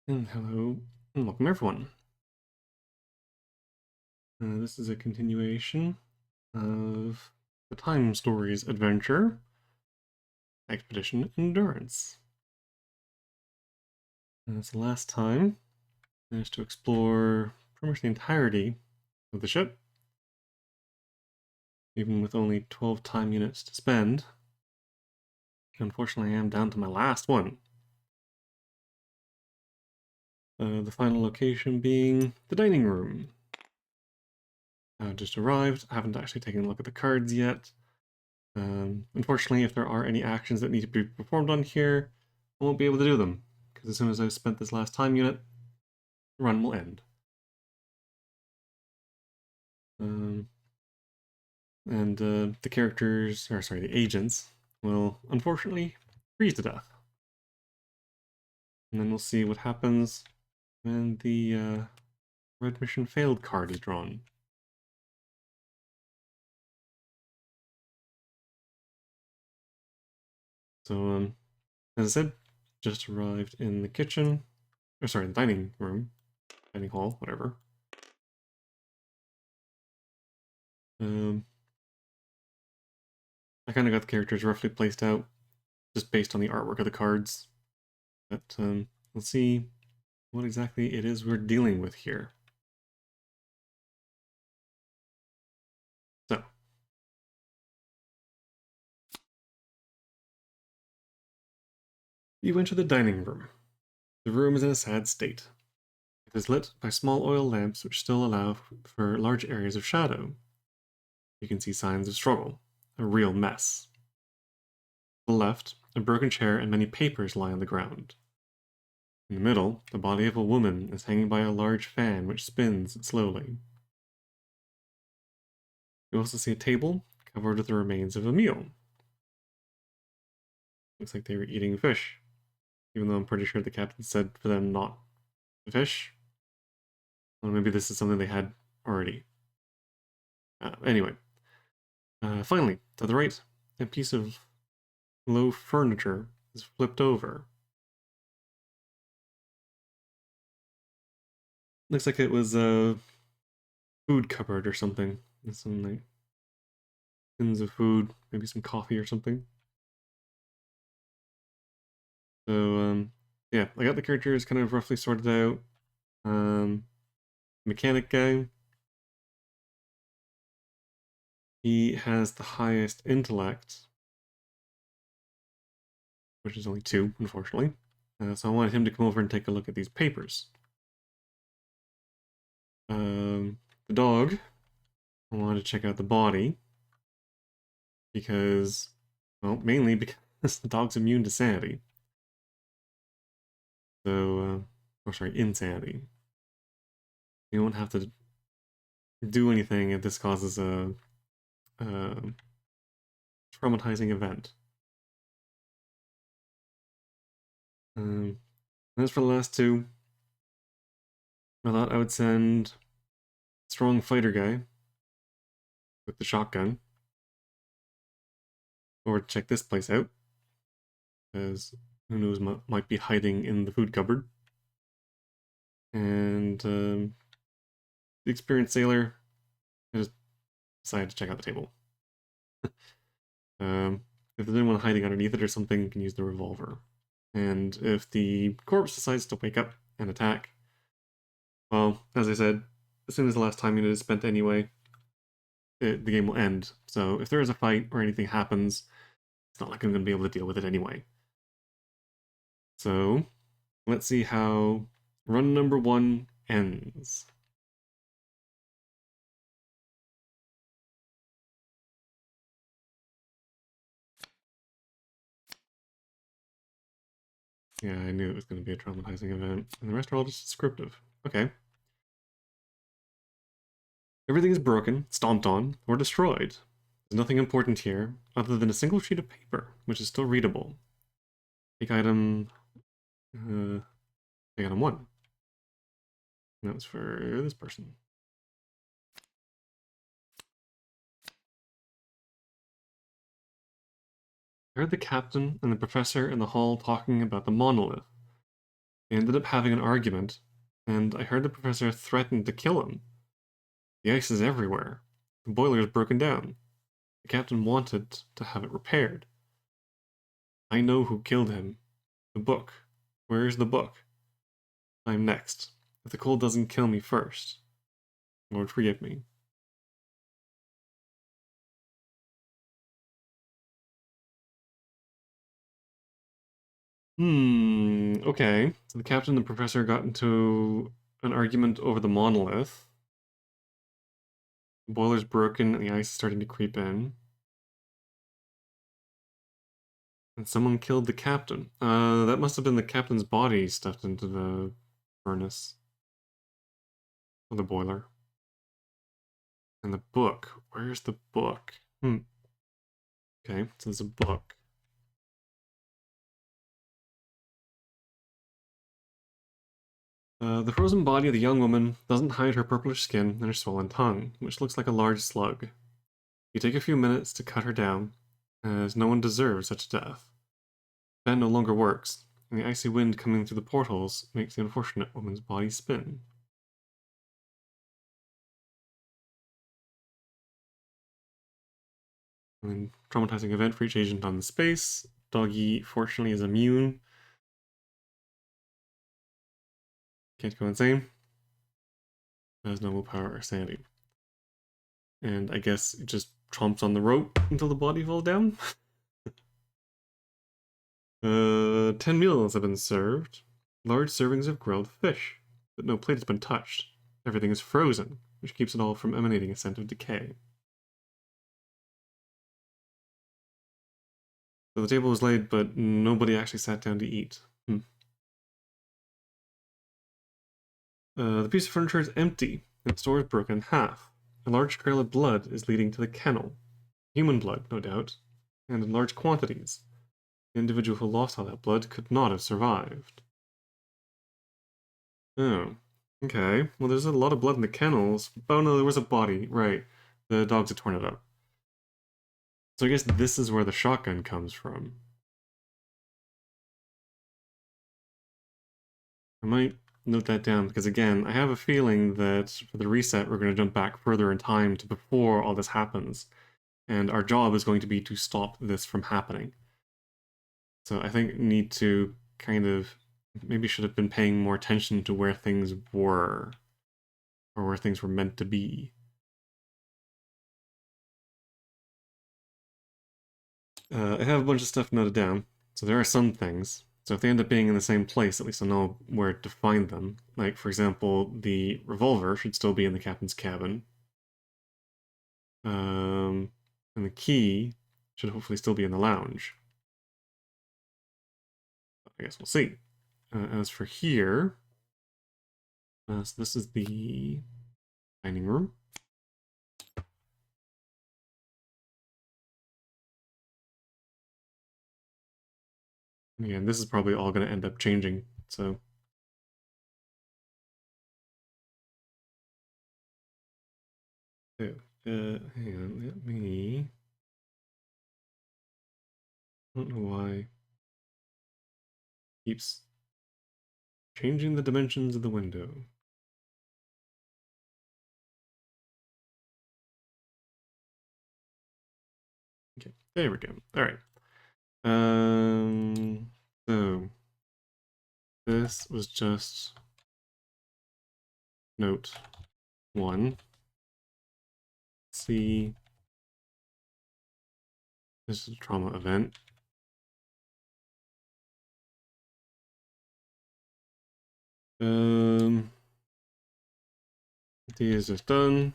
And hello, and welcome everyone. This is a continuation of the Time Stories adventure, Expedition Endurance. So last time, I managed to explore pretty much the entirety of the ship, even with only 12 time units to spend. Unfortunately, I am down to my last one. The final location being the dining room. Just arrived, I haven't actually taken a look at the cards yet. Unfortunately, if there are any actions that need to be performed on here, I won't be able to do them, because as soon as I've spent this last time unit, the run will end. Um, and the characters, or sorry, the agents, will unfortunately freeze to death. And then we'll see what happens when the red mission failed card is drawn. So, as I said, just arrived in the kitchen, or sorry, the dining room, dining hall, whatever. Um, I kind of got the characters roughly placed out, just based on the artwork of the cards. But let's see what exactly it is we're dealing with here. So, you enter the dining room. The room is in a sad state. It is lit by small oil lamps which still allow for large areas of shadow. You can see signs of struggle, a real mess. To the left, a broken chair and many papers lie on the ground. In the middle, the body of a woman is hanging by a large fan which spins slowly. You also see a table covered with the remains of a meal. Looks like they were eating fish, even though I'm pretty sure the captain said for them not to fish. Or maybe this is something they had already. Anyway, finally, to the right, a piece of low furniture is flipped over. Looks like it was a food cupboard or something. There's some like tins of food, maybe some coffee or something. So yeah, I got the characters kind of roughly sorted out. Mechanic guy, he has the highest intellect, which is only 2, unfortunately. So I wanted him to come over and take a look at these papers. The dog, I wanted to check out the body because, well, mainly because the dog's immune to sanity. So, or sorry, insanity. You don't have to do anything if this causes a traumatizing event. Um, as for the last 2, I thought I would send strong fighter guy with the shotgun over to check this place out, because who knows might be hiding in the food cupboard. And the experienced sailor, I just decided to check out the table. If there's anyone hiding underneath it or something, you can use the revolver. And if the corpse decides to wake up and attack, well, as I said, as soon as the last time unit is spent anyway, the game will end. So if there is a fight or anything happens, it's not like I'm going to be able to deal with it anyway. So let's see how run number 1 ends. Yeah, I knew it was going to be a traumatizing event. And the rest are all just descriptive. Okay. Everything is broken, stomped on, or destroyed. There's nothing important here, other than a single sheet of paper, which is still readable. Take item... take item 1. And that was for this person. I heard the captain and the professor in the hall talking about the monolith. They ended up having an argument, and I heard the professor threatened to kill him. The ice is everywhere. The boiler is broken down. The captain wanted to have it repaired. I know who killed him. The book. Where is the book? I'm next. If the cold doesn't kill me first. Lord, forgive me. Okay. So the captain and the professor got into an argument over the monolith. The boiler's broken and the ice is starting to creep in. And someone killed the captain. That must have been the captain's body stuffed into the furnace. Or the boiler. And the book. Where's the book? Okay, so there's a book. The frozen body of the young woman doesn't hide her purplish skin and her swollen tongue, which looks like a large slug. You take a few minutes to cut her down, as no one deserves such a death. The fan no longer works, and the icy wind coming through the portholes makes the unfortunate woman's body spin. And traumatizing event for each agent on the space. Doggy, fortunately, is immune. Can't go insane. Has no willpower or sanity. And I guess it just chomps on the rope until the body falls down. 10 meals have been served. Large servings of grilled fish, but no plate has been touched. Everything is frozen, which keeps it all from emanating a scent of decay. So the table was laid, but nobody actually sat down to eat. The piece of furniture is empty, and its door is broken in half. A large trail of blood is leading to the kennel. Human blood, no doubt, and in large quantities. The individual who lost all that blood could not have survived. Oh, okay. Well, there's a lot of blood in the kennels. Oh no, there was a body. Right. The dogs had torn it up. So I guess this is where the shotgun comes from. I might note that down because, again, I have a feeling that for the reset, we're going to jump back further in time to before all this happens. And our job is going to be to stop this from happening. So I think need to kind of maybe should have been paying more attention to where things were or where things were meant to be. I have a bunch of stuff noted down. So there are some things. So if they end up being in the same place, at least I'll know where to find them. Like, for example, the revolver should still be in the captain's cabin. And the key should hopefully still be in the lounge. I guess we'll see. As for here, so this is the dining room. Again, this is probably all going to end up changing, so. Hang on, let me. I don't know why. Keeps changing the dimensions of the window. Okay, there we go. All right. So this was just note 1. See, this is a trauma event. D is just done.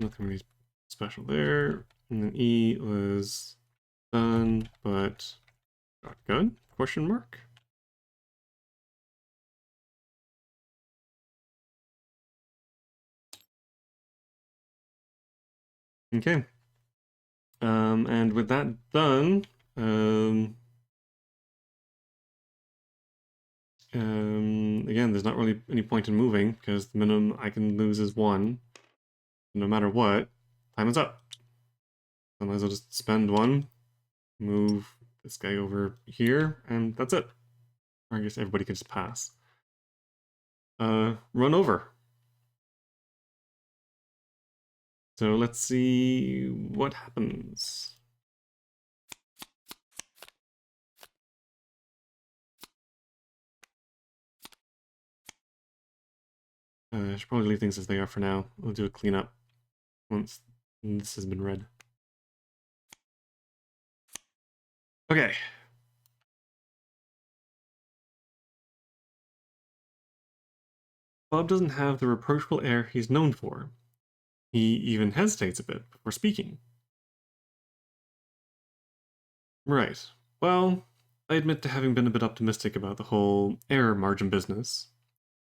Nothing really special there. And then E was done, but shotgun? Question mark? Okay. And with that done, again, there's not really any point in moving because the minimum I can lose is 1. No matter what, time is up. I might as well just spend 1, move this guy over here, and that's it. Or I guess everybody can just pass. Run over. So let's see what happens. I should probably leave things as they are for now. We'll do a cleanup once this has been read. Okay. Bob doesn't have the reproachful air he's known for. He even hesitates a bit before speaking. Right. Well, I admit to having been a bit optimistic about the whole error margin business.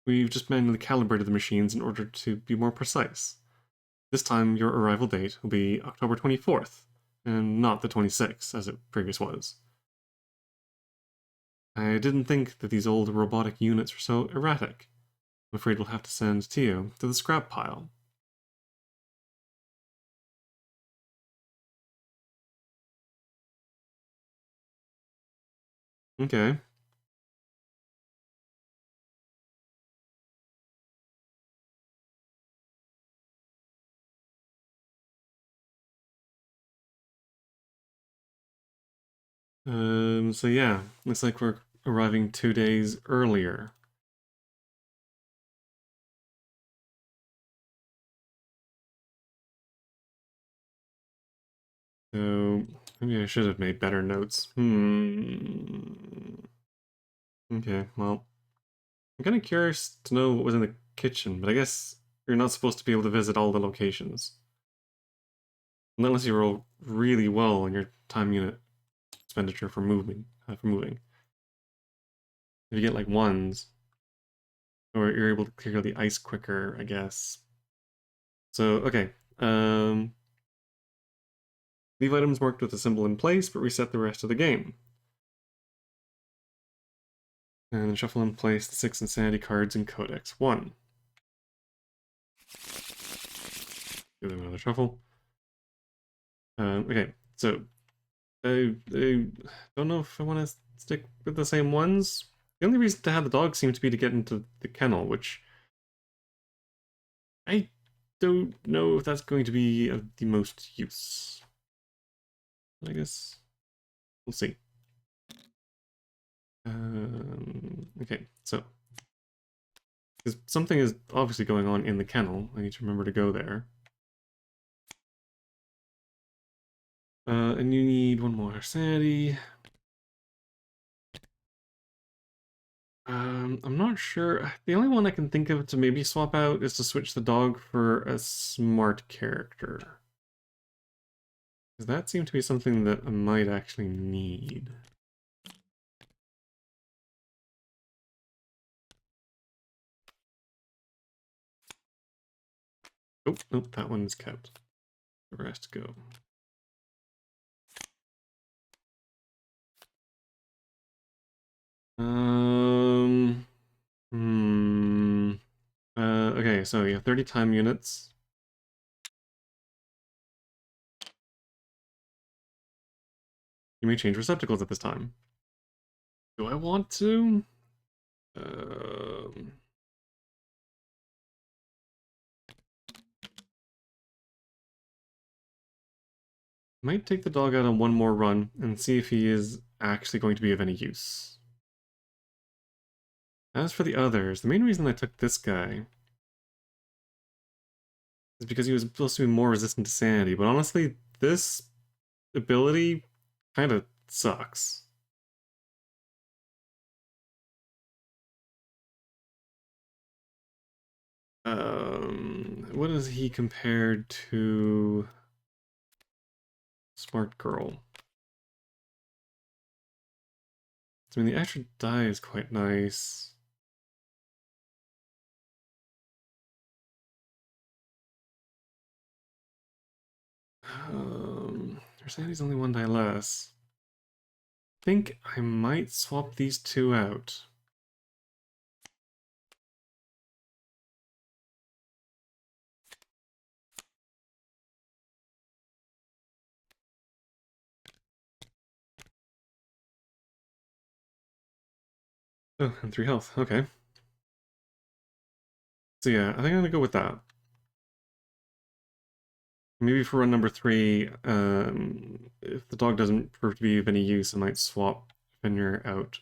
We've just manually calibrated the machines in order to be more precise. This time, your arrival date will be October 24th, and not the 26th, as it previously was. I didn't think that these old robotic units were so erratic. I'm afraid we'll have to send Tio to the scrap pile. Okay. So yeah, looks like we're arriving 2 days earlier. So maybe I should have made better notes. Okay, well, I'm kind of curious to know what was in the kitchen, but I guess you're not supposed to be able to visit all the locations. Unless you roll really well on your time unit expenditure for moving. If you get like ones, or you're able to clear the ice quicker, I guess. So, okay. Leave items marked with a symbol in place, but reset the rest of the game. And shuffle in place the 6 insanity cards in Codex 1. Give them another shuffle. Okay, so I don't know if I want to stick with the same ones. The only reason to have the dog seems to be to get into the kennel, which I don't know if that's going to be of the most use. I guess we'll see. Okay, so because something is obviously going on in the kennel, I need to remember to go there. And you need one more sanity. I'm not sure. The only one I can think of to maybe swap out is to switch the dog for a smart character. Because that seemed to be something that I might actually need. Oh, nope, that one is kept. The rest go. Um, hmm. Okay, so you have 30 time units. You may change receptacles at this time. Do I want to? Um, might take the dog out on one more run and see if he is actually going to be of any use. As for the others, the main reason I took this guy is because he was supposed to be more resistant to sanity, but honestly, this ability kind of sucks. What is he compared to Smart Girl? I mean, the extra die is quite nice. Her sanity's only one die less. I think I might swap these two out. Oh, and 3 health. Okay. So yeah, I think I'm gonna go with that. Maybe for run number 3, if the dog doesn't prove to be of any use, I might swap Fenrir out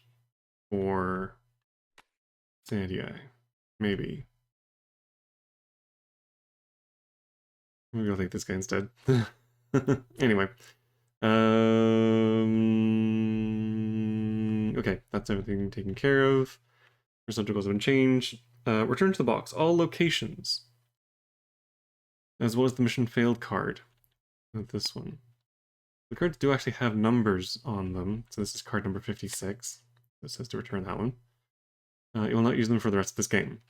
for Sandy. Maybe. Maybe I'll take this guy instead. Anyway. Okay, that's everything taken care of. Receptacles have been changed. Return to the box. All locations. As well as the mission failed card. With this one. The cards do actually have numbers on them. So this is card number 56. It says to return that one. You will not use them for the rest of this game.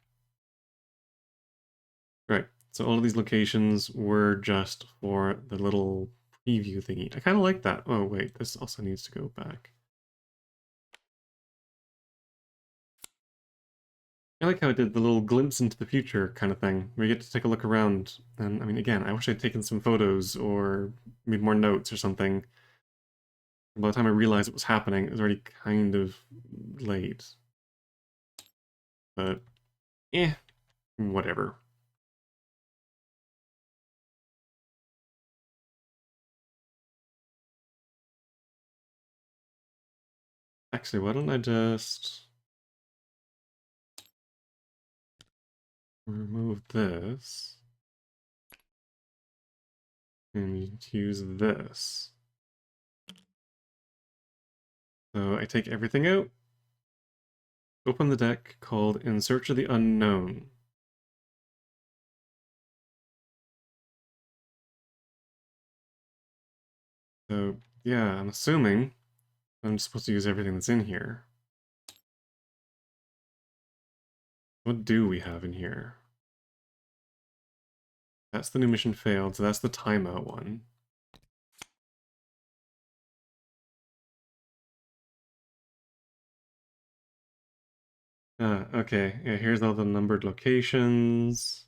Right. So all of these locations were just for the little preview thingy. I kind of like that. Oh, wait. This also needs to go back. I like how it did the little glimpse into the future kind of thing, where you get to take a look around. And I mean, again, I wish I'd taken some photos or made more notes or something. By the time I realized it was happening, it was already kind of late. But, whatever. Actually, why don't I just remove this and use this. So I take everything out, open the deck called In Search of the Unknown. So yeah, I'm assuming I'm supposed to use everything that's in here. What do we have in here? That's the new mission failed, so that's the timeout one. Okay, yeah, here's all the numbered locations.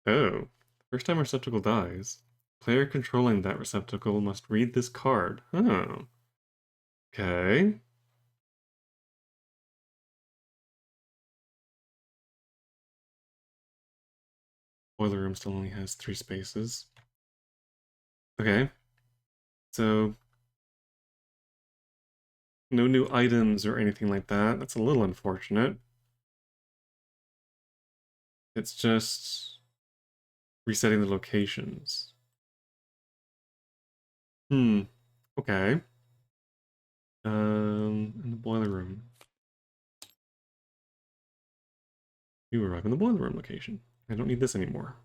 Oh, first time a receptacle dies. Player controlling that receptacle must read this card. Oh. Okay. Boiler room still only has 3 spaces. Okay. So, no new items or anything like that. That's a little unfortunate. It's just resetting the locations. Okay. In the boiler room. You arrive in the boiler room location. I don't need this anymore.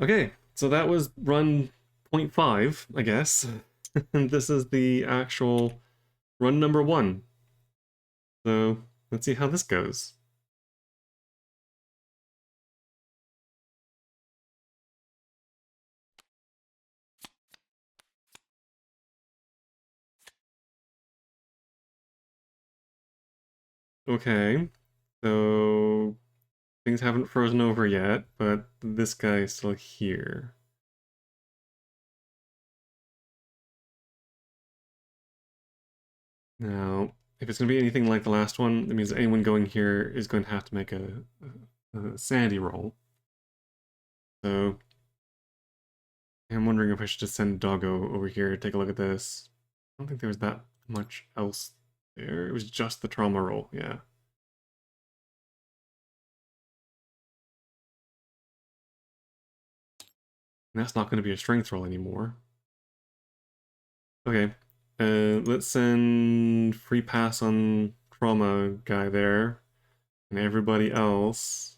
Okay, so that was run 0.5, I guess. And this is the actual run number 1. So let's see how this goes. Okay, so things haven't frozen over yet, but this guy is still here. Now, if it's going to be anything like the last one, that means anyone going here is going to have to make a sanity roll. So, I'm wondering if I should just send Doggo over here to take a look at this. I don't think there was that much else there. It was just the trauma roll, yeah. And that's not going to be a strength roll anymore. Okay, let's send free pass on trauma guy there. And everybody else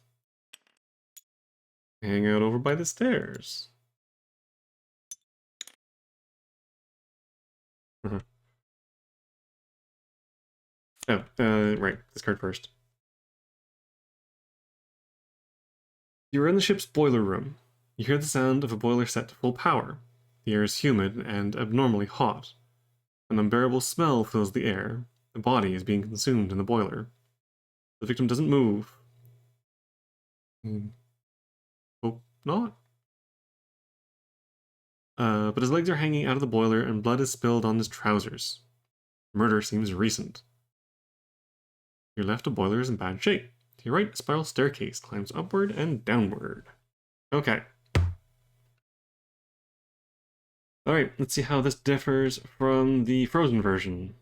hang out over by the stairs. Oh, right, this card first. You are in the ship's boiler room. You hear the sound of a boiler set to full power. The air is humid and abnormally hot. An unbearable smell fills the air. The body is being consumed in the boiler. The victim doesn't move. Hope not. But his legs are hanging out of the boiler and blood is spilled on his trousers. Murder seems recent. To your left, a boiler is in bad shape. To your right, a spiral staircase climbs upward and downward. Okay. Alright, let's see how this differs from the frozen version.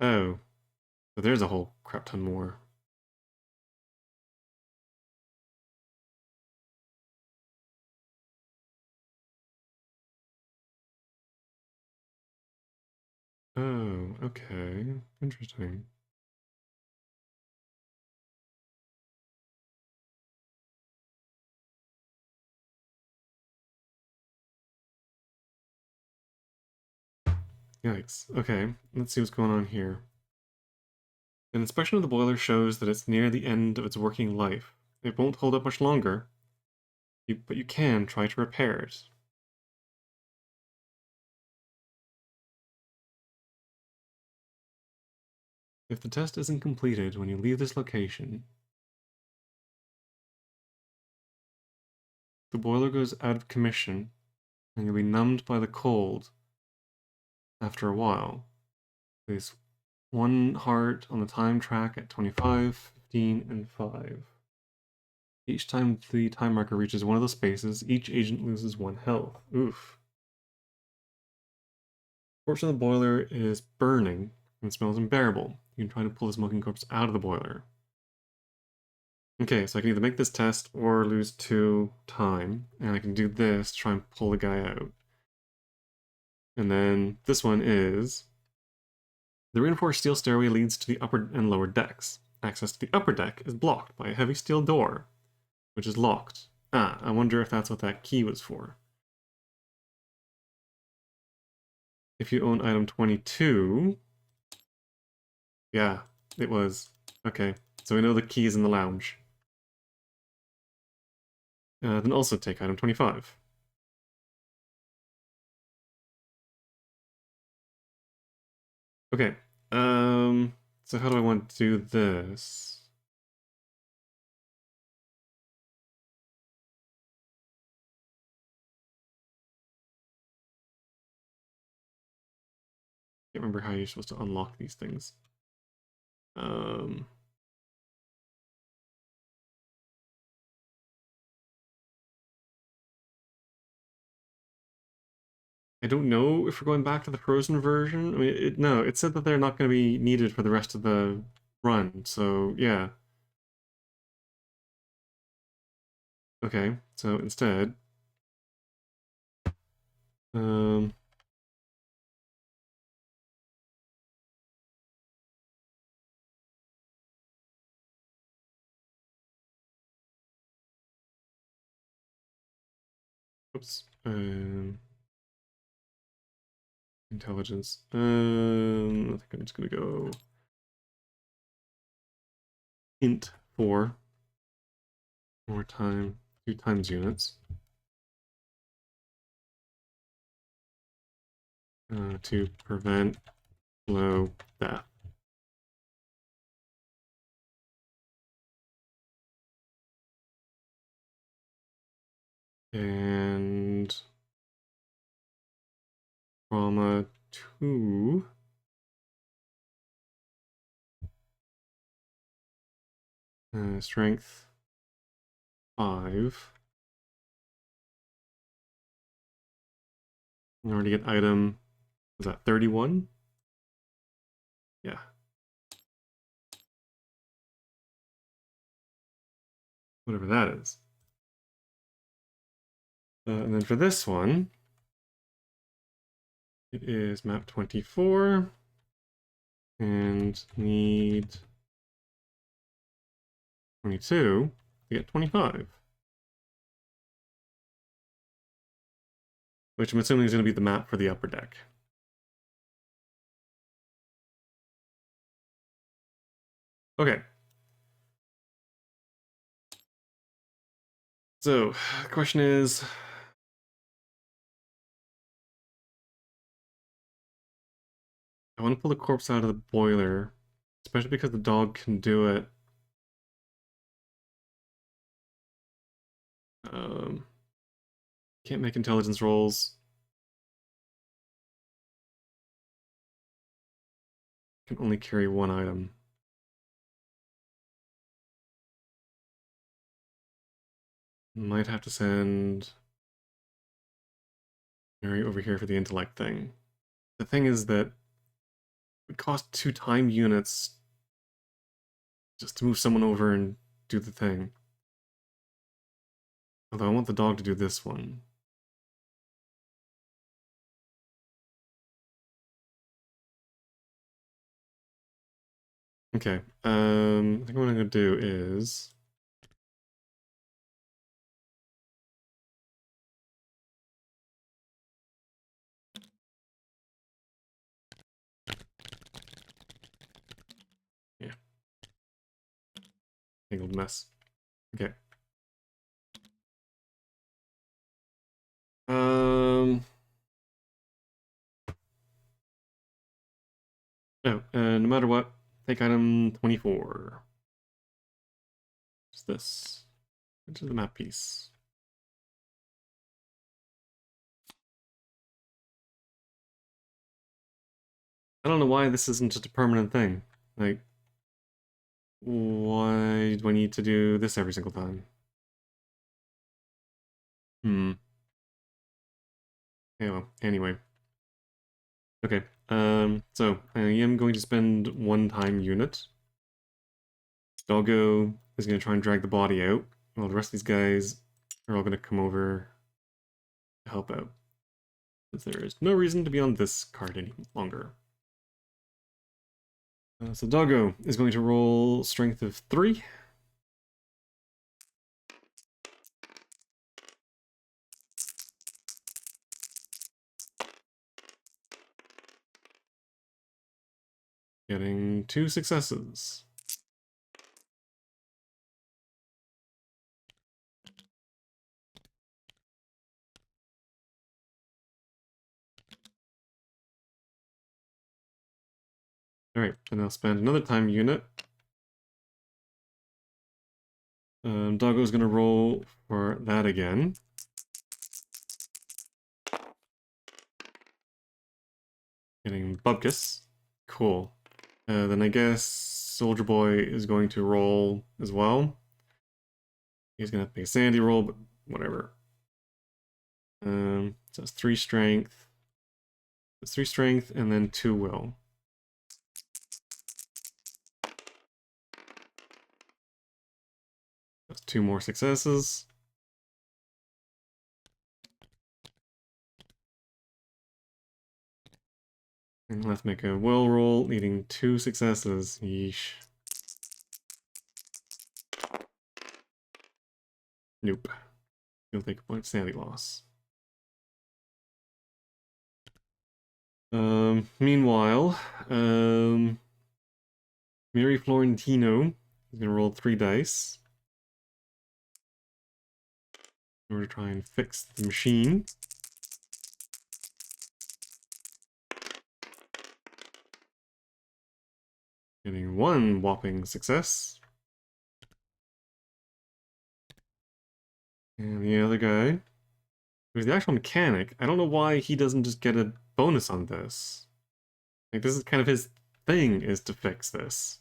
Oh, so there's a whole crap ton more. Oh, okay. Interesting. Yikes. Okay, let's see what's going on here. An inspection of the boiler shows that it's near the end of its working life. It won't hold up much longer, but you can try to repair it. If the test isn't completed when you leave this location, the boiler goes out of commission and you'll be numbed by the cold after a while. Place 1 heart on the time track at 25, 15, and 5. Each time the time marker reaches one of those spaces, each agent loses 1 health. Oof. A portion of the boiler is burning and smells unbearable. You can try to pull the smoking corpse out of the boiler. Okay, so I can either make this test or lose 2 time, and I can do this to try and pull the guy out. And then this one is... The reinforced steel stairway leads to the upper and lower decks. Access to the upper deck is blocked by a heavy steel door, which is locked. Ah, I wonder if that's what that key was for. If you own item 22... Yeah, it was. Okay, so we know the key is in the lounge. Then also take item 25. Okay, so how do I want to do this? Can't remember how you're supposed to unlock these things. I don't know if we're going back to the frozen version. I mean, no, it said that they're not going to be needed for the rest of the run, so yeah. Okay, so instead, um, oops, intelligence. I think I'm just gonna go int 4 more time, 2 times units. To prevent low death. And trauma 2. Strength 5. In order to get item, was that 31? Yeah. Whatever that is. And then for this one, it is map 24. And need 22 to get 25. Which I'm assuming is going to be the map for the upper deck. Okay. So, the question is, I want to pull the corpse out of the boiler, especially because the dog can do it. Can't make intelligence rolls. Can only carry one item. Might have to send Mary over here for the intellect thing. The thing is that it would cost 2 time units just to move someone over and do the thing. Although I want the dog to do this one. Okay, I think what I'm gonna do is... Yeah. Tangled mess. Okay. No, no matter what, take item 24. What's this? Into the map piece. I don't know why this isn't just a permanent thing. Like, why do I need to do this every single time? Yeah, well, anyway. Okay, so I am going to spend 1 time unit. Doggo is going to try and drag the body out, while the rest of these guys are all going to come over to help out. Since there is no reason to be on this card any longer. So Doggo is going to roll strength of 3. Getting 2 successes. Alright, and I'll spend another time unit. Doggo's gonna roll for that again. Getting Bubkus. Cool. Then I guess Soldier Boy is going to roll as well. He's gonna have to make a sanity roll, but whatever. So it's 3 strength. It's 3 strength and then 2 will. That's 2 more successes. And let's make a will roll, needing 2 successes. Yeesh. Nope. You'll take a point of sanity loss. Meanwhile, Mary Florentino is gonna roll 3 dice in order to try and fix the machine. Getting 1 whopping success. And the other guy, who's the actual mechanic, I don't know why he doesn't just get a bonus on this. Like, this is kind of his thing, is to fix this.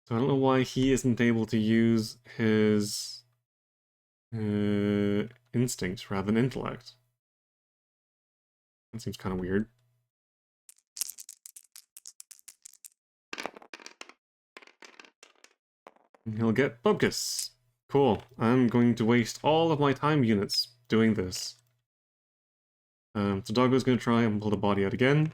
So I don't know why he isn't able to use his instinct rather than intellect. That seems kind of weird. And he'll get Bubkus. Cool. I'm going to waste all of my time units doing this. So Doggo's going to try and pull the body out again.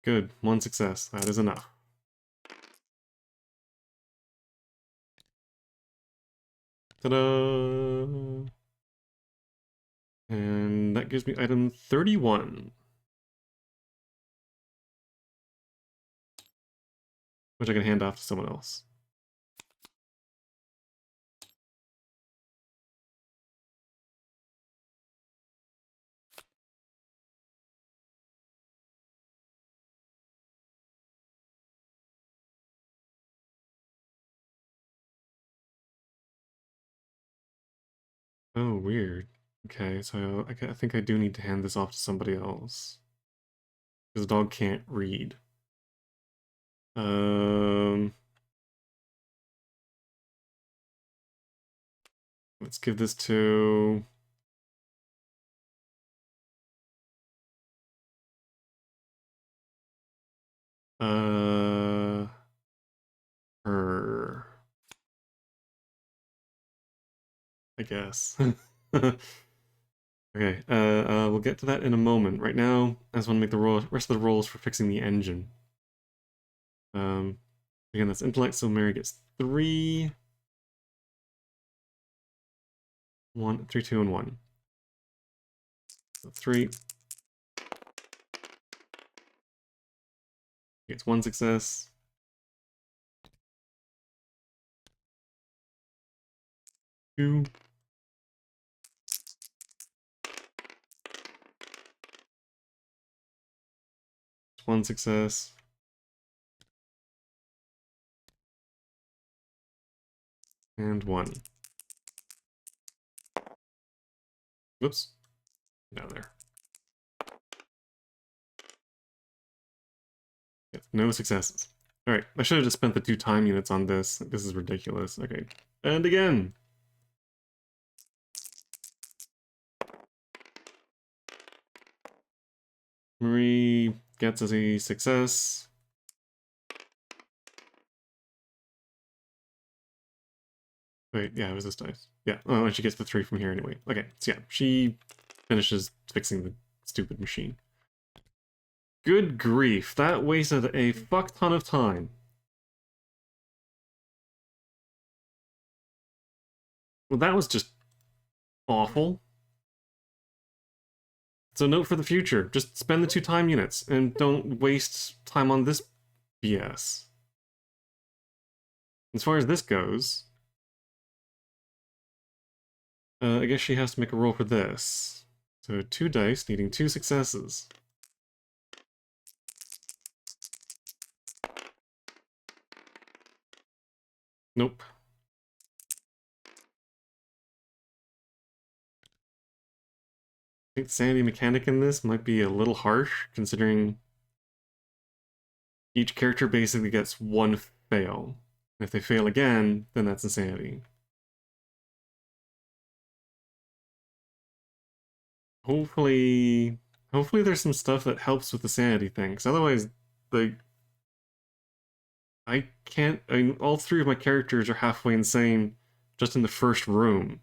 Good. 1 success. That is enough. Ta-da! And that gives me item 31. Which I can hand off to someone else. Oh, weird. Okay, so I think I do need to hand this off to somebody else. Because the dog can't read. Um, let's give this to... her, I guess. Okay, we'll get to that in a moment. Right now, I just want to make the rest of the rolls for fixing the engine. Um, again, that's intellect, so Mary gets 3, 1, 3, 2, and 1. So 3. Gets 1 success. 2. 1 success. And 1. Whoops. Down there. Yeah, no successes. Alright, I should have just spent the 2 time units on this. This is ridiculous. Okay. And again! Marie gets us a success. Wait, yeah, it was this dice. Yeah, oh, and she gets the 3 from here anyway. Okay, so yeah, she finishes fixing the stupid machine. Good grief, that wasted a fuck ton of time. Well, that was just awful. So note for the future, just spend the 2 time units and don't waste time on this BS. As far as this goes, I guess she has to make a roll for this. So 2 dice, needing 2 successes. Nope. I think sanity mechanic in this might be a little harsh, considering each character basically gets 1 fail. And if they fail again, then that's insanity. Hopefully there's some stuff that helps with the sanity thing, because otherwise, like, I can't. I mean, all 3 of my characters are halfway insane just in the first room.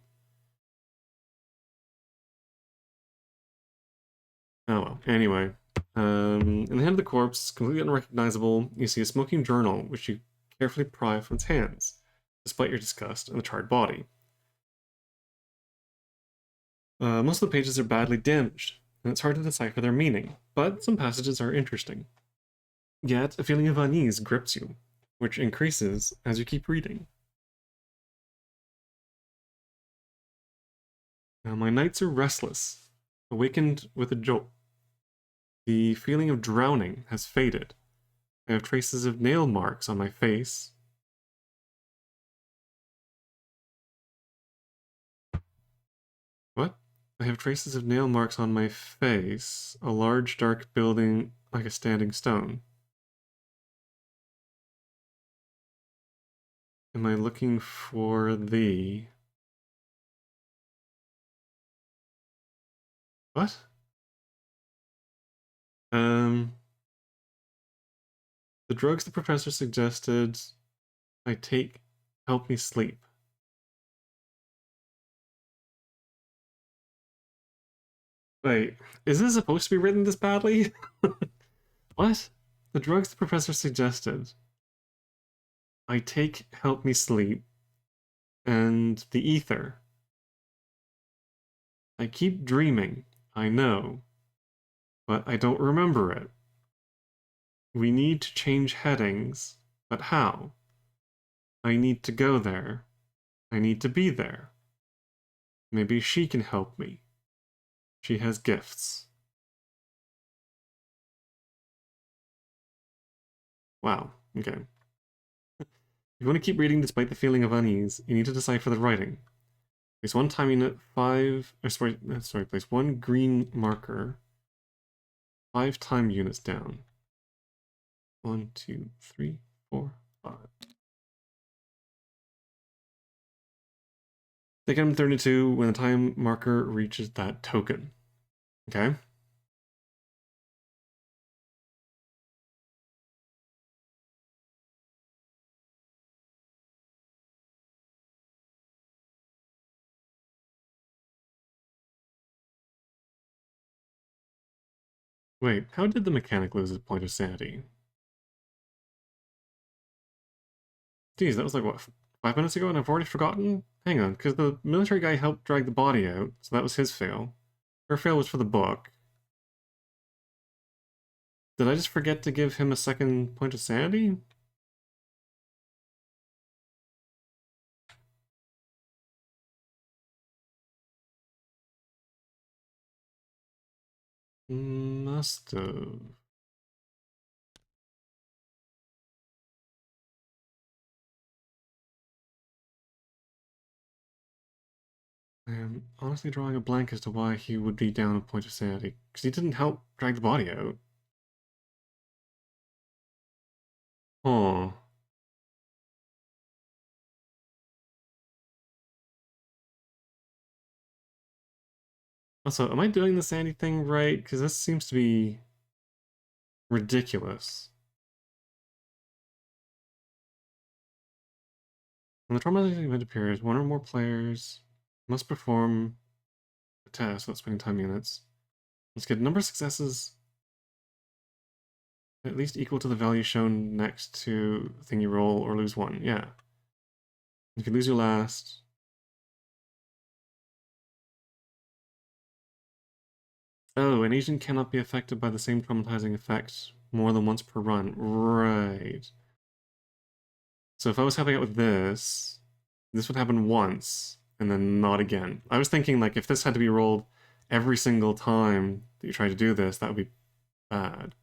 Oh well. Anyway, in the hand of the corpse, completely unrecognizable, you see a smoking journal, which you carefully pry from its hands, despite your disgust and the charred body. Most of the pages are badly damaged, and it's hard to decipher their meaning, but some passages are interesting. Yet, a feeling of unease grips you, which increases as you keep reading. Now, my nights are restless, awakened with a jolt. The feeling of drowning has faded. I have traces of nail marks on my face. What? I have traces of nail marks on my face. A large dark building like a standing stone. Am I looking for the... What? The drugs the professor suggested I take help me sleep. Wait, is this supposed to be written this badly? What? The drugs the professor suggested I take help me sleep, and the ether. I keep dreaming, I know, but I don't remember it. We need to change headings, but how? I need to go there. I need to be there. Maybe she can help me. She has gifts. Wow, okay. If you want to keep reading despite the feeling of unease, you need to decipher the writing. Place one time unit, place one green marker, 5 time units down. 1, 2, 3, 4, 5. Take item 32 when the time marker reaches that token. Okay? Wait, how did the mechanic lose his point of sanity? Geez, that was like, what, 5 minutes ago and I've already forgotten? Hang on, because the military guy helped drag the body out, so that was his fail. Her fail was for the book. Did I just forget to give him a second point of sanity? Must have. I am honestly drawing a blank as to why he would be down a point of sanity, because he didn't help drag the body out. Huh. Also, am I doing the sanity thing right? Because this seems to be ridiculous. When the traumatizing event appears, one or more players must perform a test without spending time units. Let's get a number of successes at least equal to the value shown next to the thing you roll, or lose one. Yeah. If you lose your last... Oh, an agent cannot be affected by the same traumatizing effect more than once per run. Right. So if I was helping out with this would happen once, and then not again. I was thinking, like, if this had to be rolled every single time that you try to do this, that would be bad.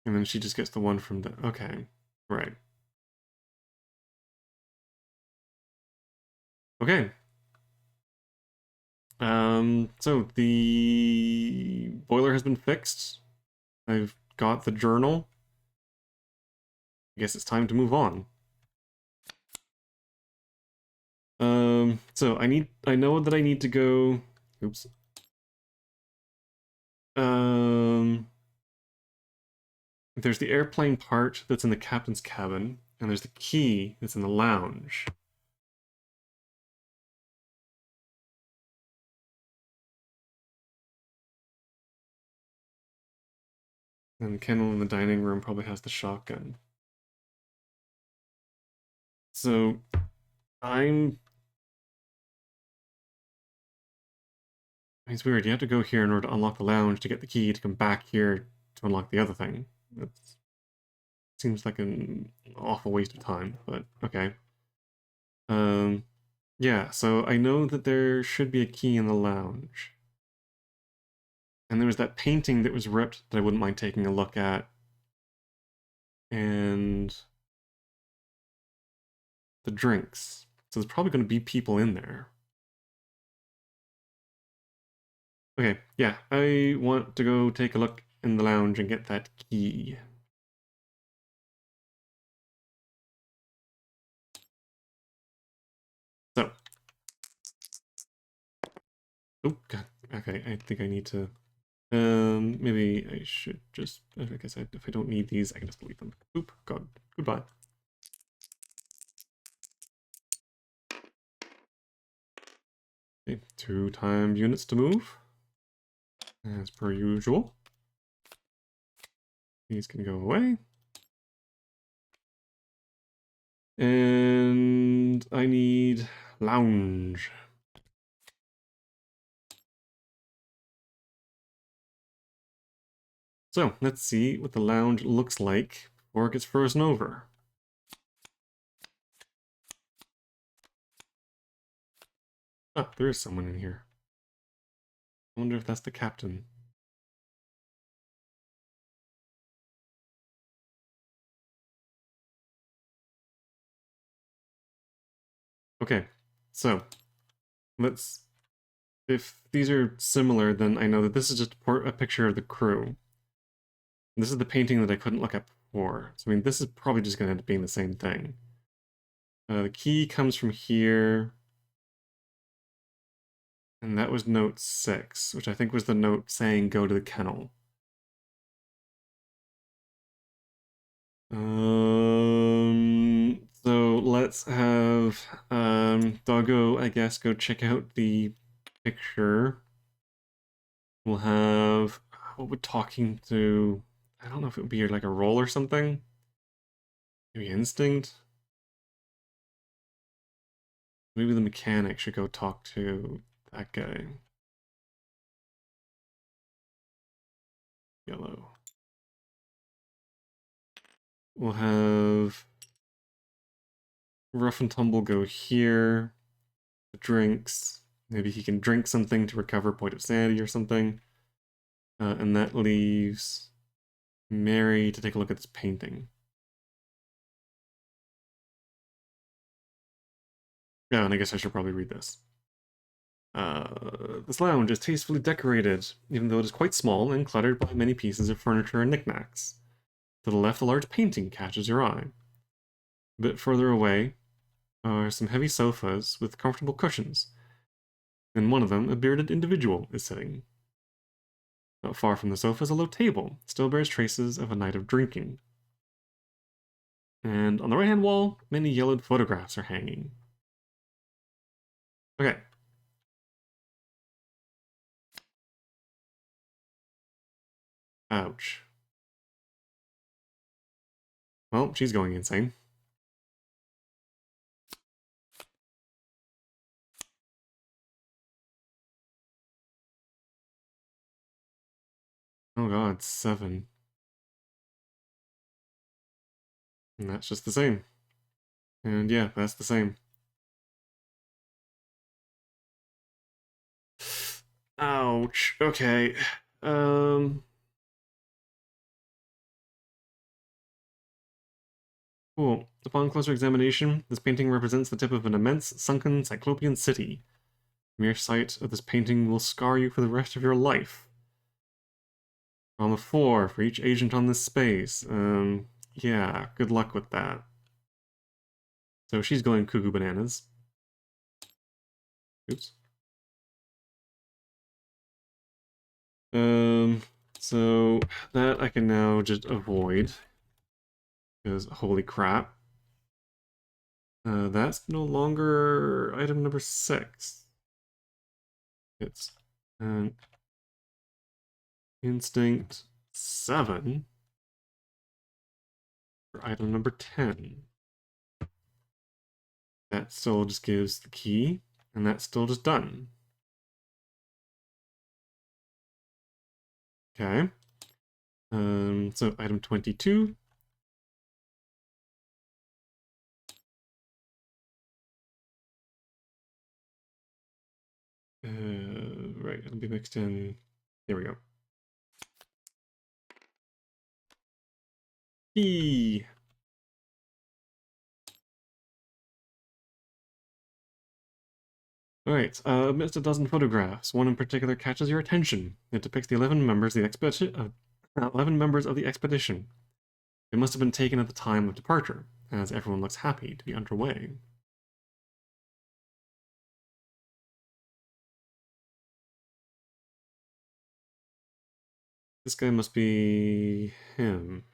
And then she just gets the one from the... Okay. Right. Okay. So the boiler has been fixed. I've got the journal. I guess it's time to move on. So I know that I need to go... Oops. There's the airplane part that's in the captain's cabin, and there's the key that's in the lounge. And Kendall in the dining room probably has the shotgun. So it's weird, you have to go here in order to unlock the lounge to get the key to come back here to unlock the other thing. That seems like an awful waste of time, but okay. Yeah, so I know that there should be a key in the lounge. And there was that painting that was ripped that I wouldn't mind taking a look at. And the drinks. So there's probably going to be people in there. Okay, yeah, I want to go take a look in the lounge and get that key. So. Oh, God. Okay, I think I need to... maybe I should just... Like I said, if I don't need these, I can just delete them. Oop, God. Goodbye. Okay, 2 time units to move. As per usual. These can go away. And I need lounge. So let's see what the lounge looks like before it gets frozen over. Ah, there is someone in here. I wonder if that's the captain. Okay, so let's... If these are similar, then I know that this is just a picture of the crew. This is the painting that I couldn't look at before. So, I mean, this is probably just going to end up being the same thing. The key comes from here. And that was note 6, which I think was the note saying go to the kennel. So let's have Doggo, I guess, go check out the picture. We'll have, what would talking to, I don't know if it would be like a roll or something. Maybe instinct. Maybe the mechanic should go talk to that guy. Yellow. We'll have Rough and Tumble go here. Drinks. Maybe he can drink something to recover point of sanity or something. And that leaves Mary to take a look at this painting. Yeah, and I guess I should probably read this. This lounge is tastefully decorated, even though it is quite small and cluttered by many pieces of furniture and knickknacks. To the left, a large painting catches your eye. A bit further away are some heavy sofas with comfortable cushions. In one of them, a bearded individual is sitting. Not far from the sofa is a low table, still bears traces of a night of drinking. And on the right-hand wall, many yellowed photographs are hanging. Okay. Ouch. Well, she's going insane. Oh god, 7. And that's just the same. And yeah, that's the same. Ouch. Okay. Cool. Upon closer examination, this painting represents the tip of an immense, sunken, cyclopean city. Mere sight of this painting will scar you for the rest of your life. Trauma 4 for each agent on this space. Yeah, good luck with that. So she's going cuckoo bananas. Oops. So that I can now just avoid. Because holy crap. That's no longer item number 6. It's instinct 7 for item number 10. That still just gives the key, and that's still just done. Okay. So item 22. Right, it'll be mixed in. There we go. E. Alright, amidst a dozen photographs, one in particular catches your attention. It depicts the 11 members of the expedition. 11 members of the expedition. It must have been taken at the time of departure, as everyone looks happy to be underway. This guy must be him.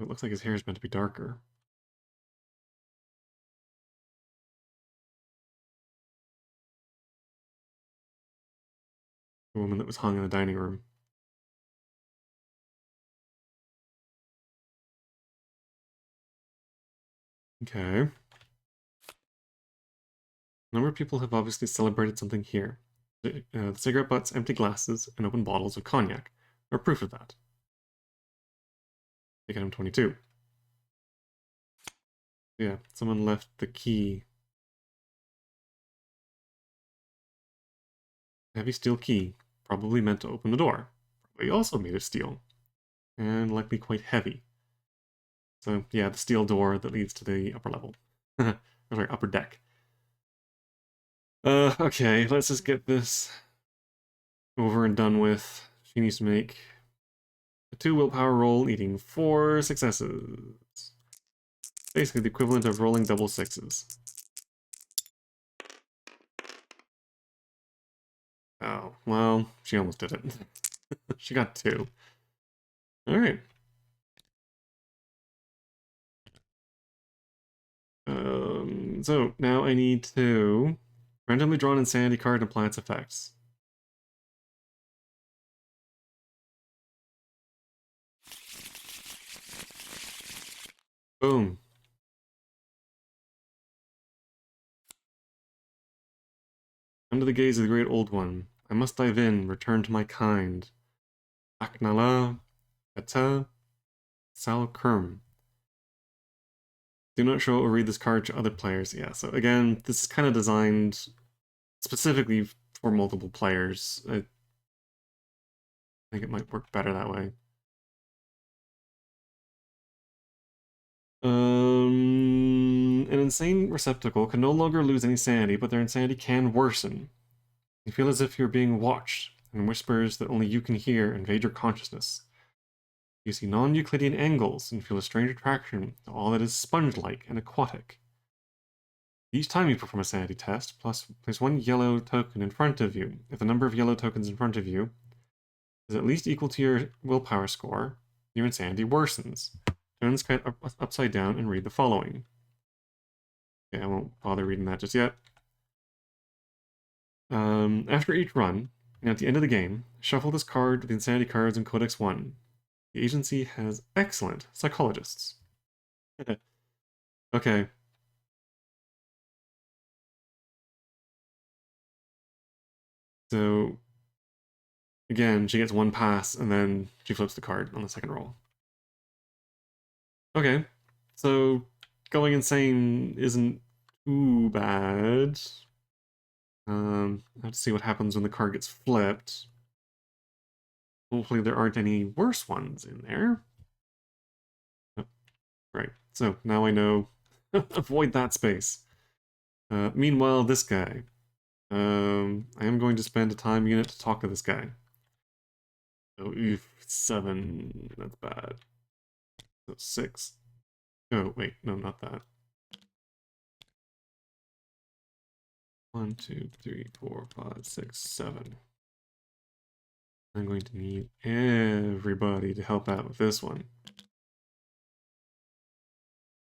It looks like his hair is meant to be darker. The woman that was hung in the dining room. Okay. A number of people have obviously celebrated something here. The cigarette butts, empty glasses, and open bottles of cognac are proof of that. Take item 22. Yeah, someone left the key. Heavy steel key, probably meant to open the door. Probably also made of steel, and likely quite heavy. So yeah, the steel door that leads to the upper level. Sorry, upper deck. Okay, let's just get this over and done with. She needs to make a 2 willpower roll, needing 4 successes. Basically the equivalent of rolling double sixes. Oh, well, she almost did it. She got 2. Alright. So now I need to randomly draw an insanity card and apply its effects. Boom. Under the gaze of the great old one, I must dive in, return to my kind. Aknala, Eta, Salkurm. Do not show or read this card to other players. Yeah, so again, this is kind of designed specifically for multiple players. I think it might work better that way. An insane receptacle can no longer lose any sanity, but their insanity can worsen. You feel as if you're being watched, and whispers that only you can hear invade your consciousnness. You see non-Euclidean angles and feel a strange attraction to all that is sponge-like and aquatic. Each time you perform a sanity test, place 1 yellow token in front of you. If the number of yellow tokens in front of you is at least equal to your willpower score, your insanity worsens. Turn this card upside down and read the following. Okay, I won't bother reading that just yet. After each run, and at the end of the game, shuffle this card with the insanity cards in Codex 1. The agency has excellent psychologists. Okay. So, again, she gets 1 pass, and then she flips the card on the second roll. Okay, so going insane isn't too bad. I have to see what happens when the card gets flipped. Hopefully there aren't any worse ones in there. Oh, right, so now I know avoid that space. Meanwhile, this guy. I am going to spend a time unit to talk to this guy. Oh, oof, 7. That's bad. So 6. Oh, wait, no, not that. 1, 2, 3, 4, 5, 6, 7. I'm going to need everybody to help out with this one.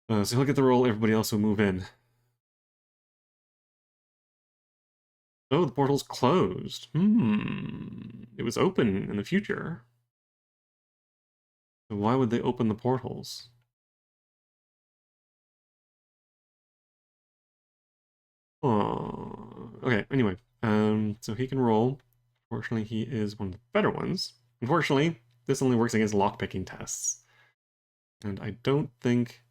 So he'll get the roll, everybody else will move in. Oh, the portal's closed. It was open in the future. So why would they open the portals? Oh, okay, anyway. So he can roll. Fortunately, he is one of the better ones. Unfortunately, this only works against lockpicking tests. And I don't think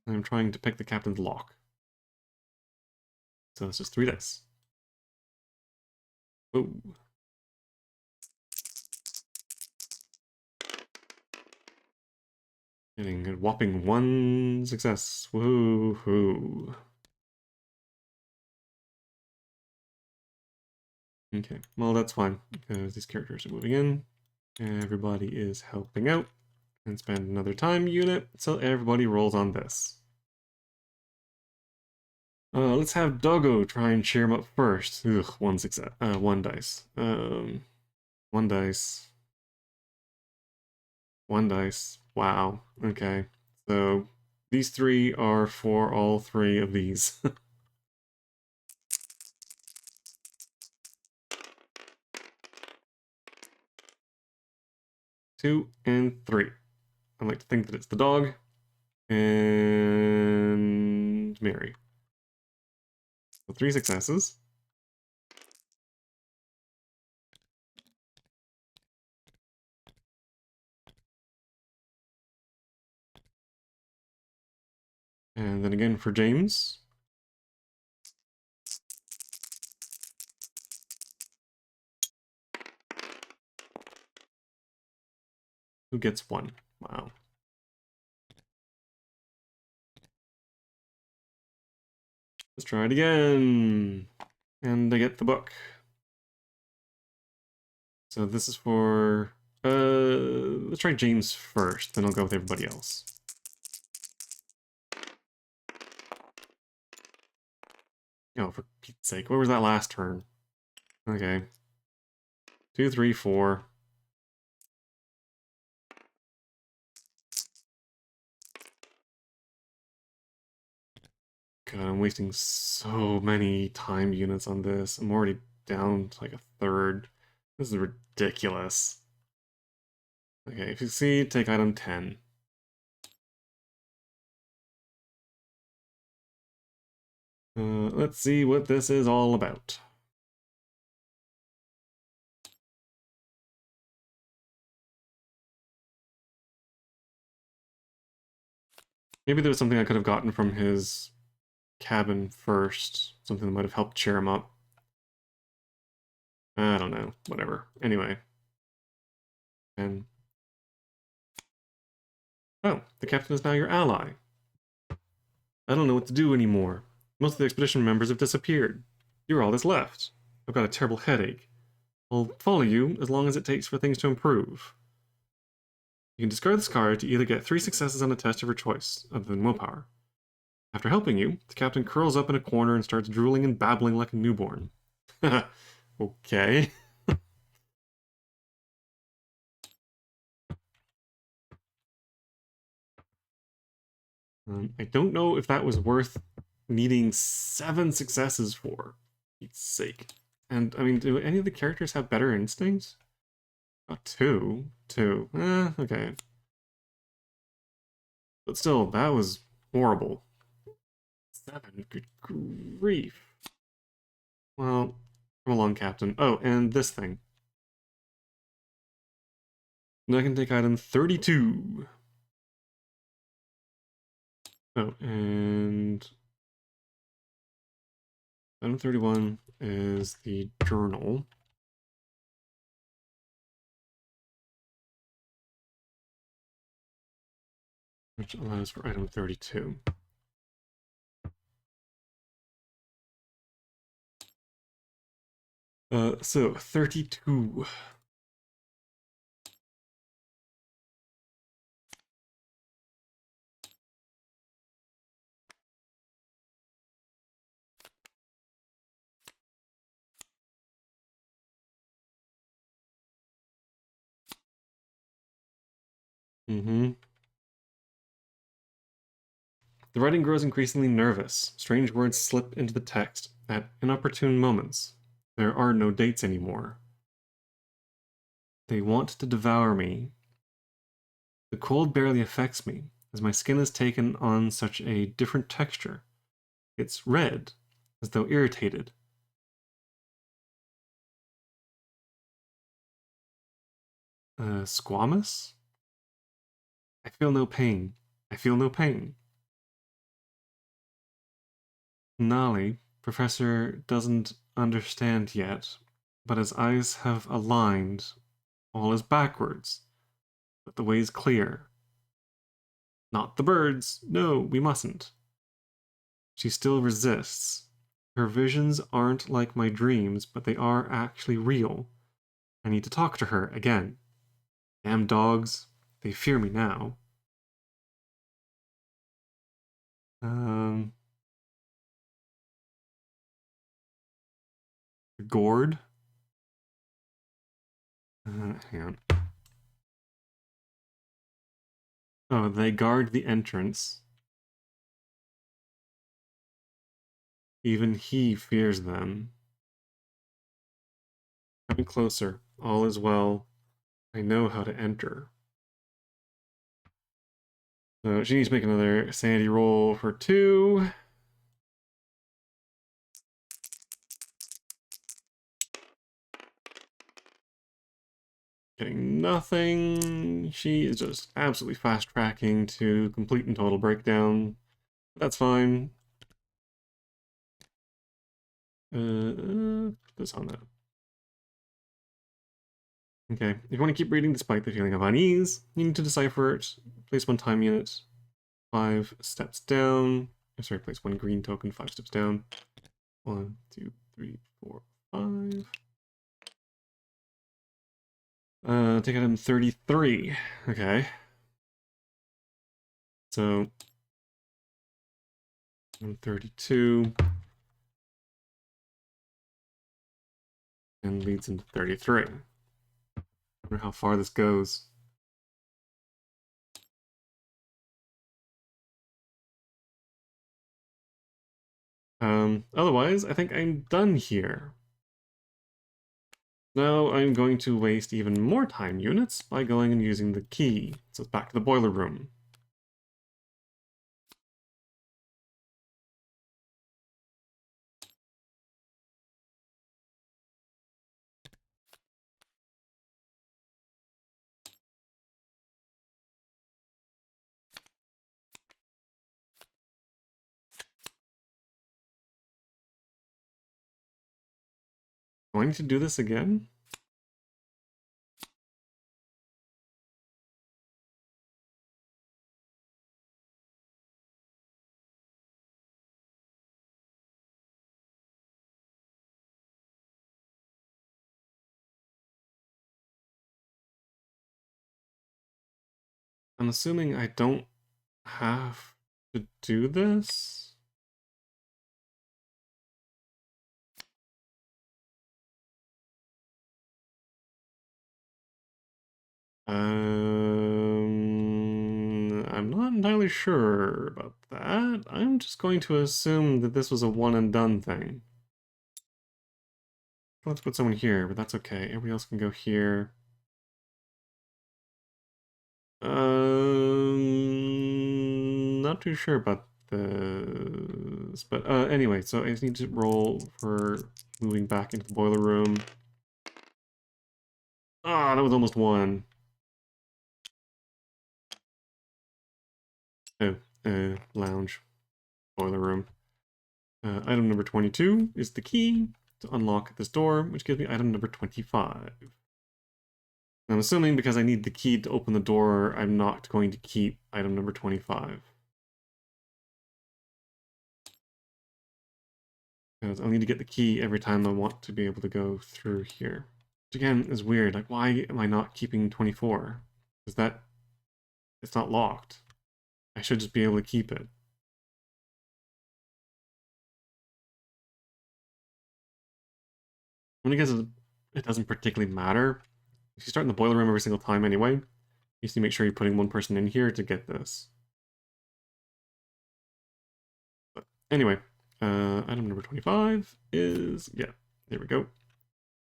I'm trying to pick the captain's lock. So that's just 3 dice. Oh. Getting a whopping 1 success. Woohoo. Okay, well that's fine, because these characters are moving in. Everybody is helping out. And spend another time unit, so everybody rolls on this. Let's have Doggo try and cheer him up first. Ugh, 1 success. 1 dice. 1 dice. 1 dice. Wow. Okay. So these 3 are for all 3 of these. 2 and 3. I like to think that it's the dog and Mary. So 3 successes. And then again for James. Who gets one? Wow. Let's try it again. And I get the book. So this is for... let's try James first, then I'll go with everybody else. Oh, for Pete's sake, what was that last turn? Okay. 2, 3, 4. God, I'm wasting so many time units on this. I'm already down to like a third. This is ridiculous. Okay, if you succeed, take item 10. Let's see what this is all about. Maybe there was something I could have gotten from his cabin first. Something that might have helped cheer him up. I don't know. Whatever. Anyway. And... oh, the captain is now your ally. I don't know what to do anymore. Most of the expedition members have disappeared. You're all that's left. I've got a terrible headache. I'll follow you as long as it takes for things to improve. You can discard this card to either get 3 successes on a test of your choice, other than willpower. After helping you, the captain curls up in a corner and starts drooling and babbling like a newborn. Okay. I don't know if that was worth needing 7 successes for Pete's sake. And, I mean, do any of the characters have better instincts? Oh, 2. 2. Okay. But still, that was horrible. 7. Good grief. Well, come along, Captain. Oh, and this thing. Now I can take item 32. Oh, and item 31 is the journal. Which allows for item 32. So 32. The writing grows increasingly nervous. Strange words slip into the text at inopportune moments. There are no dates anymore. They want to devour me. The cold barely affects me, as my skin has taken on such a different texture. It's red, as though irritated. Squamous? I feel no pain. I feel no pain. Nali, Professor doesn't understand yet, but his eyes have aligned. All is backwards, but the way's clear. Not the birds. No, we mustn't. She still resists. Her visions aren't like my dreams, but they are actually real. I need to talk to her again. Damn dogs. They fear me now. Gourd? Hang on. Oh, they guard the entrance. Even he fears them. Coming closer. All is well. I know how to enter. So she needs to make another sanity roll for 2. Getting nothing. She is just absolutely fast tracking to complete and total breakdown. That's fine. Put this on that. Okay, if you want to keep reading despite the feeling of unease, you need to decipher it. Place one time unit 5 steps down. Sorry, place one green token 5 steps down. 1, 2, 3, 4, 5. Take item 33. Okay. So 32 and leads into 33. I wonder how far this goes. Otherwise, I think I'm done here. Now I'm going to waste even more time units by going and using the key. So it's back to the boiler room. Going to do this again? I'm assuming I don't have to do this? I'm not entirely sure about that. I'm just going to assume that this was a one and done thing. Let's put someone here, but that's okay. Everybody else can go here. Not too sure about this, but anyway, so I just need to roll for moving back into the boiler room. Ah, that was almost one. Oh, lounge, boiler room. Item number 22 is the key to unlock this door, which gives me item number 25. I'm assuming because I need the key to open the door, I'm not going to keep item number 25. Because I'll need to get the key every time I want to be able to go through here. Which again is weird. Like, why am I not keeping 24? Because that, it's not locked. I should just be able to keep it. I mean, I guess it doesn't particularly matter. If you start in the boiler room every single time anyway, you just need to make sure you're putting one person in here to get this. But anyway, item number 25 is, yeah, there we go.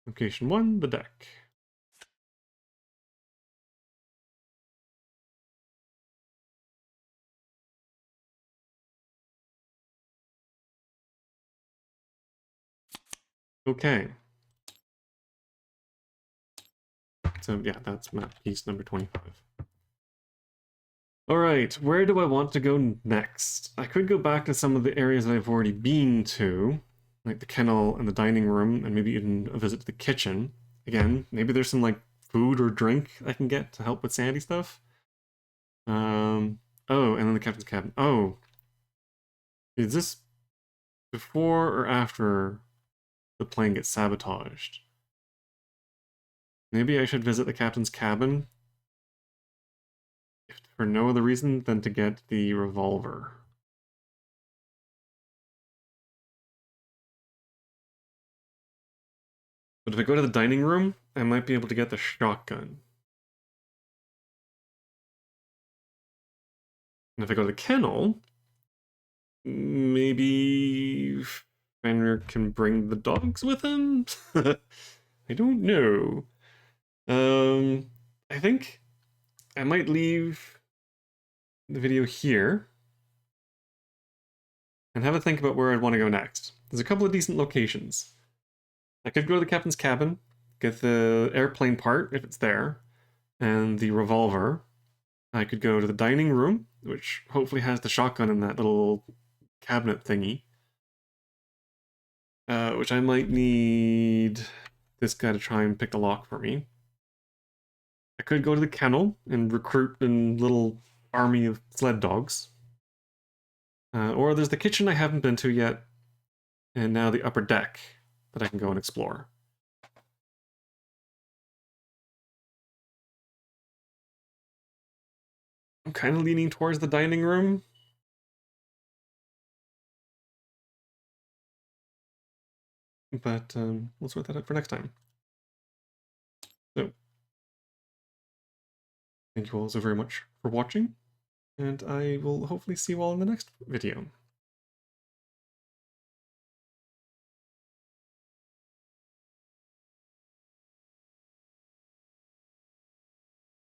Location 1, the deck. Okay. So yeah, that's map piece number 25. All right, where do I want to go next? I could go back to some of the areas that I've already been to, like the kennel and the dining room, and maybe even a visit to the kitchen. Again, maybe there's some like food or drink I can get to help with sanity stuff. Oh, and then the captain's cabin. Oh, is this before or after the plane gets sabotaged? Maybe I should visit the captain's cabin if for no other reason than to get the revolver. But if I go to the dining room, I might be able to get the shotgun. And if I go to the kennel, maybe Fenrir can bring the dogs with him? I don't know. I think I might leave the video here and have a think about where I'd want to go next. There's a couple of decent locations. I could go to the captain's cabin, get the airplane part if it's there, and the revolver. I could go to the dining room, which hopefully has the shotgun in that little cabinet thingy. Which I might need this guy to try and pick the lock for me. could go to the kennel and recruit a little army of sled dogs. Or there's the kitchen I haven't been to yet, and now the upper deck that I can go and explore. I'm kind of leaning towards the dining room. But we'll sort that out for next time. So, thank you all so very much for watching, and I will hopefully see you all in the next video.